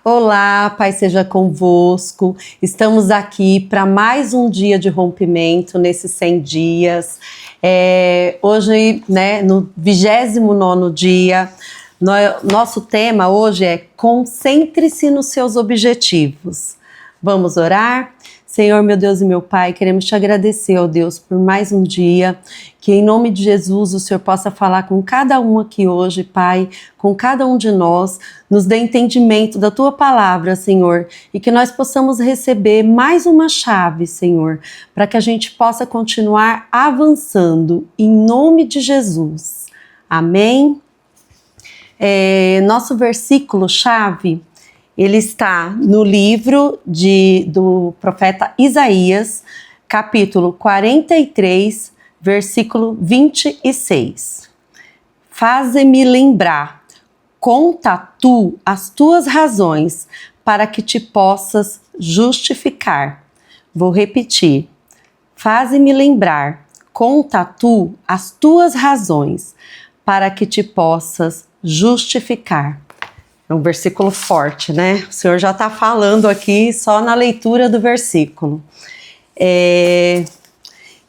Olá, Pai seja convosco. Estamos aqui para mais um dia de rompimento nesses 100 dias. Hoje, no 29º dia, nosso tema hoje é concentre-se nos seus objetivos. Vamos orar? Senhor, meu Deus e meu Pai, queremos te agradecer, ó Deus, por mais um dia, que em nome de Jesus o Senhor possa falar com cada um aqui hoje, Pai, com cada um de nós, nos dê entendimento da Tua palavra, Senhor, e que nós possamos receber mais uma chave, Senhor, para que a gente possa continuar avançando, em nome de Jesus. Amém? Nosso versículo-chave, ele está no livro do profeta Isaías, capítulo 43, versículo 26. Faze-me lembrar, conta tu as tuas razões, para que te possas justificar. Vou repetir. Faze-me lembrar, conta tu as tuas razões, para que te possas justificar. É um versículo forte, né? O Senhor já está falando aqui só na leitura do versículo.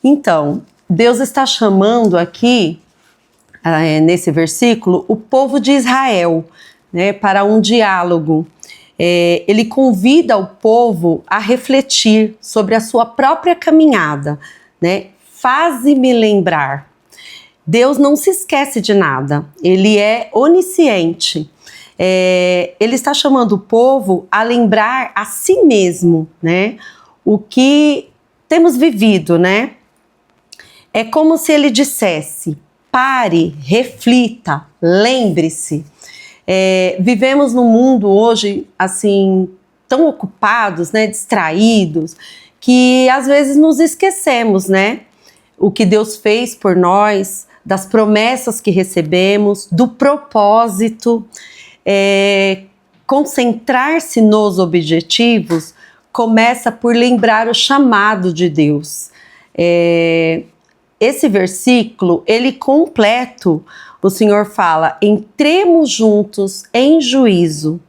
Então, Deus está chamando aqui, nesse versículo, o povo de Israel, né, para um diálogo. Ele convida o povo a refletir sobre a sua própria caminhada, né? Faze-me lembrar. Deus não se esquece de nada, Ele é onisciente. Ele está chamando o povo a lembrar a si mesmo, né, o que temos vivido, né? É como se ele dissesse: pare, reflita, lembre-se. Vivemos num mundo hoje, assim, tão ocupados, né, distraídos, que às vezes nos esquecemos, né? O que Deus fez por nós, das promessas que recebemos, do propósito. Concentrar-se nos objetivos começa por lembrar o chamado de Deus. Esse versículo, ele completo, o Senhor fala: entremos juntos em juízo.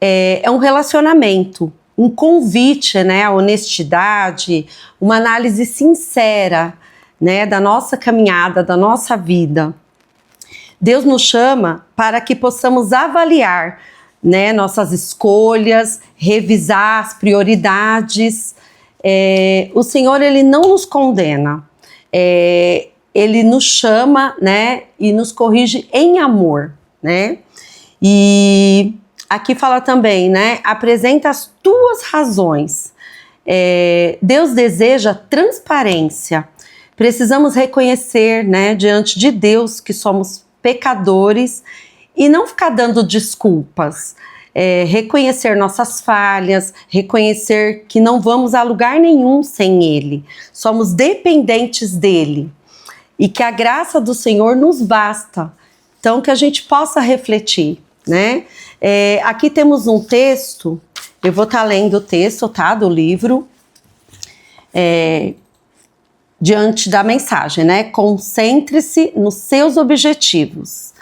É um relacionamento, um convite, né, à honestidade, uma análise sincera, né, da nossa caminhada, da nossa vida. Deus nos chama para que possamos avaliar, né, nossas escolhas, revisar as prioridades. O Senhor, ele não nos condena, ele nos chama, né, e nos corrige em amor, né? E aqui fala também, né, apresenta as tuas razões. Deus deseja transparência. Precisamos reconhecer, né, diante de Deus que somos pecadores e não ficar dando desculpas. Reconhecer nossas falhas, reconhecer que não vamos a lugar nenhum sem Ele. Somos dependentes dEle e que a graça do Senhor nos basta. Então, que a gente possa refletir, né? Aqui temos um texto, eu vou estar lendo o texto, tá, do livro, diante da mensagem, né? Concentre-se nos seus objetivos.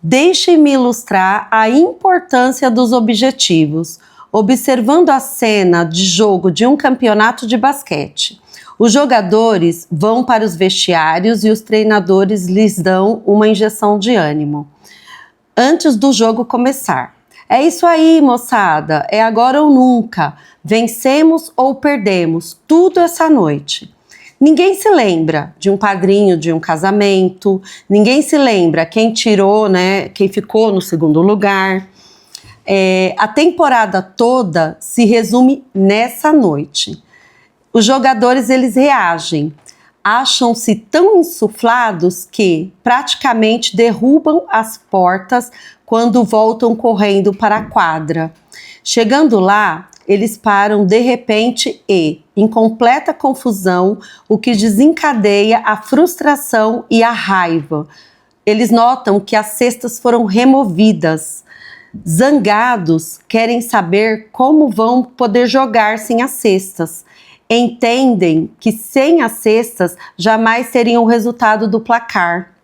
Deixe-me ilustrar a importância dos objetivos, observando a cena de jogo de um campeonato de basquete. Os jogadores vão para os vestiários e os treinadores lhes dão uma injeção de ânimo antes do jogo começar. É isso aí, moçada, é agora ou nunca. Vencemos ou perdemos, tudo essa noite. Ninguém se lembra de um padrinho de um casamento, ninguém se lembra quem tirou, né, quem ficou no segundo lugar. A temporada toda se resume nessa noite. Os jogadores, eles reagem, acham-se tão insuflados que praticamente derrubam as portas quando voltam correndo para a quadra. Chegando lá, eles param de repente e, em completa confusão, o que desencadeia a frustração e a raiva. Eles notam que as cestas foram removidas. Zangados, querem saber como vão poder jogar sem as cestas. Entendem que sem as cestas jamais teriam o resultado do placar.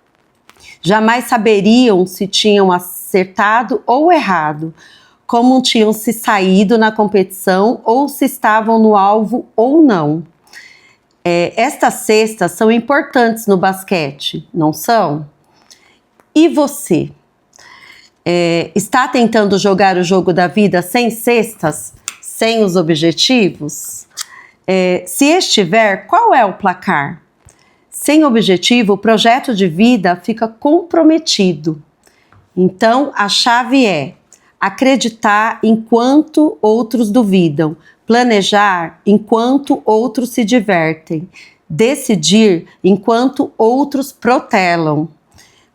Jamais saberiam se tinham acertado ou errado. como tinham se saído na competição ou se estavam no alvo ou não. Estas cestas são importantes no basquete, não são? E você? Está tentando jogar o jogo da vida sem cestas? Sem os objetivos? Se estiver, qual é o placar? Sem objetivo, o projeto de vida fica comprometido. Então, a chave é acreditar enquanto outros duvidam, planejar enquanto outros se divertem, decidir enquanto outros protelam,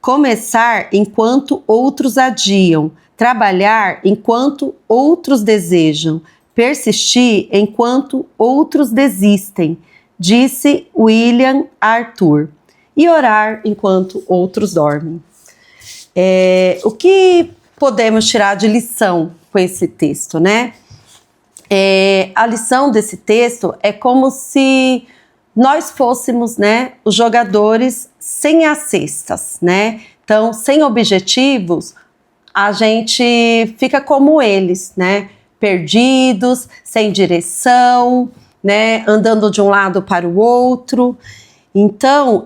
começar enquanto outros adiam, trabalhar enquanto outros desejam, persistir enquanto outros desistem, disse William Arthur, e orar enquanto outros dormem. O que podemos tirar de lição com esse texto, né? A lição desse texto é como se nós fôssemos, né, os jogadores sem as cestas, né? Então, sem objetivos, a gente fica como eles, né? Perdidos, sem direção, né? Andando de um lado para o outro. Então,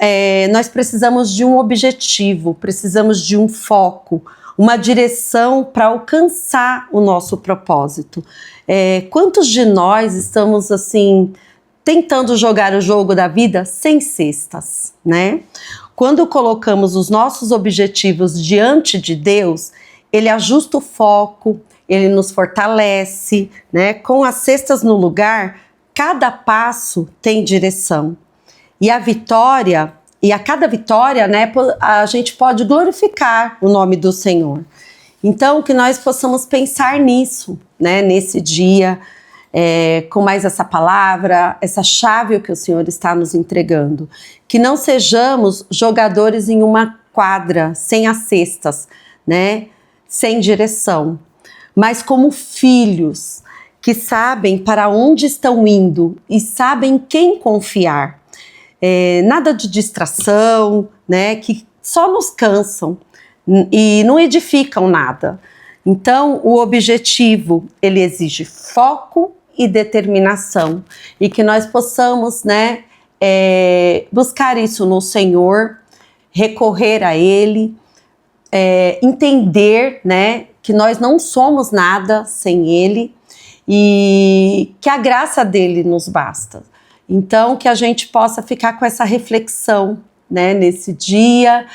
nós precisamos de um objetivo, precisamos de um foco, uma direção para alcançar o nosso propósito. Quantos de nós estamos assim tentando jogar o jogo da vida sem cestas, né? Quando colocamos os nossos objetivos diante de Deus, Ele ajusta o foco, Ele nos fortalece, né? Com as cestas no lugar, cada passo tem direção. E a vitória, e a cada vitória, né, a gente pode glorificar o nome do Senhor. Então, que nós possamos pensar nisso, né, nesse dia, com mais essa palavra, essa chave que o Senhor está nos entregando. Que não sejamos jogadores em uma quadra, sem as cestas, né, sem direção, mas como filhos que sabem para onde estão indo e sabem quem confiar. Nada de distração, né, que só nos cansam e não edificam nada. Então, o objetivo, ele exige foco e determinação, e que nós possamos, né, buscar isso no Senhor, recorrer a Ele, entender, né, que nós não somos nada sem Ele e que a graça dele nos basta. Então, que a gente possa ficar com essa reflexão, né, nesse dia.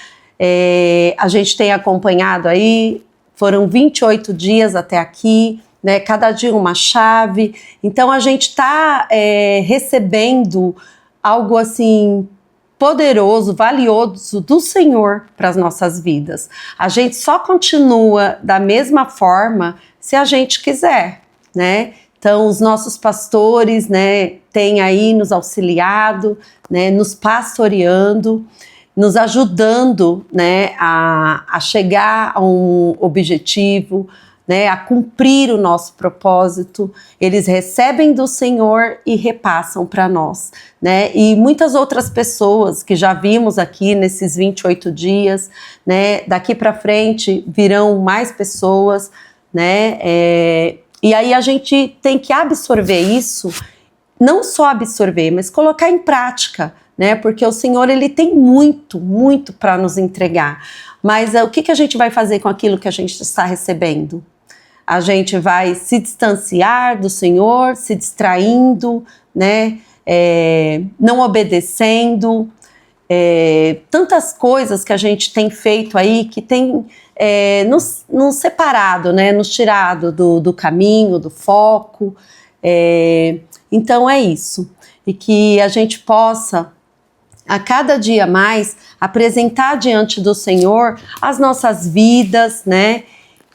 A gente tem acompanhado aí, foram 28 dias até aqui, né, cada dia uma chave. Então, a gente está recebendo algo assim poderoso, valioso do Senhor para as nossas vidas. A gente só continua da mesma forma se a gente quiser, né? Então, os nossos pastores, né, têm aí nos auxiliado, né, nos pastoreando, nos ajudando, né, a chegar a um objetivo, né, a cumprir o nosso propósito. Eles recebem do Senhor e repassam para nós, né? E muitas outras pessoas que já vimos aqui nesses 28 dias, né? Daqui para frente virão mais pessoas, né? E aí a gente tem que absorver isso, não só absorver, mas colocar em prática, né? Porque o Senhor, ele tem muito, muito para nos entregar. Mas o que a gente vai fazer com aquilo que a gente está recebendo? A gente vai se distanciar do Senhor, se distraindo, né? Não obedecendo. Tantas coisas que a gente tem feito aí que tem nos separado, né? Nos tirado do caminho, do foco. Então é isso. E que a gente possa, a cada dia mais, apresentar diante do Senhor as nossas vidas, né?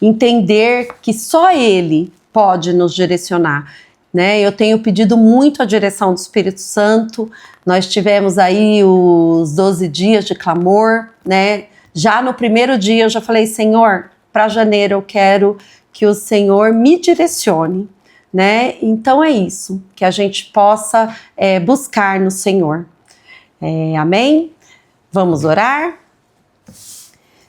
Entender que só Ele pode nos direcionar, né? Eu tenho pedido muito a direção do Espírito Santo. Nós tivemos aí os 12 dias de clamor, né? Já no primeiro dia eu já falei, Senhor, para janeiro eu quero que o Senhor me direcione, né? Então é isso, que a gente possa buscar no Senhor. Amém? Vamos orar?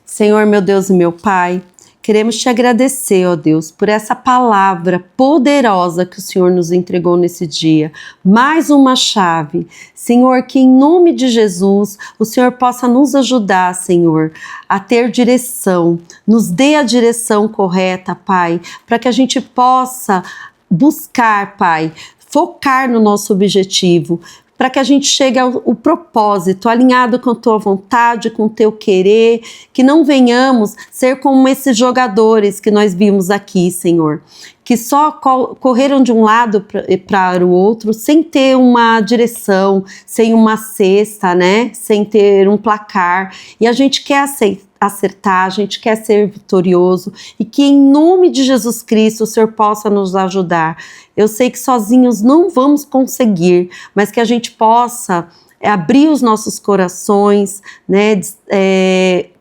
Senhor, meu Deus e meu Pai, Queremos te agradecer, ó Deus, por essa palavra poderosa que o Senhor nos entregou nesse dia. Mais uma chave. Senhor, que em nome de Jesus, o Senhor possa nos ajudar, Senhor, a ter direção. Nos dê a direção correta, Pai, para que a gente possa buscar, Pai, focar no nosso objetivo, para que a gente chegue ao propósito, alinhado com a tua vontade, com o teu querer, que não venhamos ser como esses jogadores que nós vimos aqui, Senhor, que só correram de um lado para o outro, sem ter uma direção, sem uma cesta, né? Sem ter um placar, e a gente quer acertar, a gente quer ser vitorioso, e que em nome de Jesus Cristo o Senhor possa nos ajudar. Eu sei que sozinhos não vamos conseguir, mas que a gente possa abrir os nossos corações, né,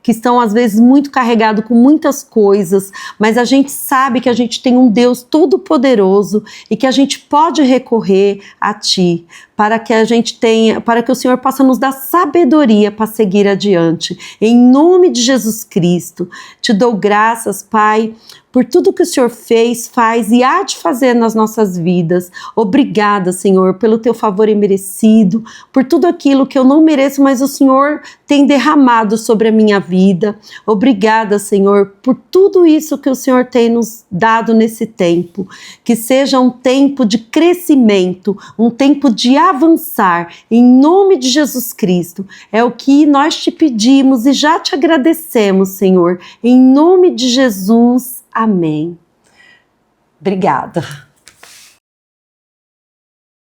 que estão às vezes muito carregados com muitas coisas, mas a gente sabe que a gente tem um Deus todo-poderoso e que a gente pode recorrer a Ti, para que o Senhor possa nos dar sabedoria para seguir adiante. Em nome de Jesus Cristo, te dou graças, Pai, por tudo que o Senhor fez, faz e há de fazer nas nossas vidas. Obrigada, Senhor, pelo teu favor imerecido, por tudo aquilo que eu não mereço, mas o Senhor tem derramado sobre a minha vida. Obrigada, Senhor, por tudo isso que o Senhor tem nos dado nesse tempo. Que seja um tempo de crescimento, um tempo de avançar, em nome de Jesus Cristo. É o que nós te pedimos e já te agradecemos, Senhor. Em nome de Jesus. Amém. Obrigada.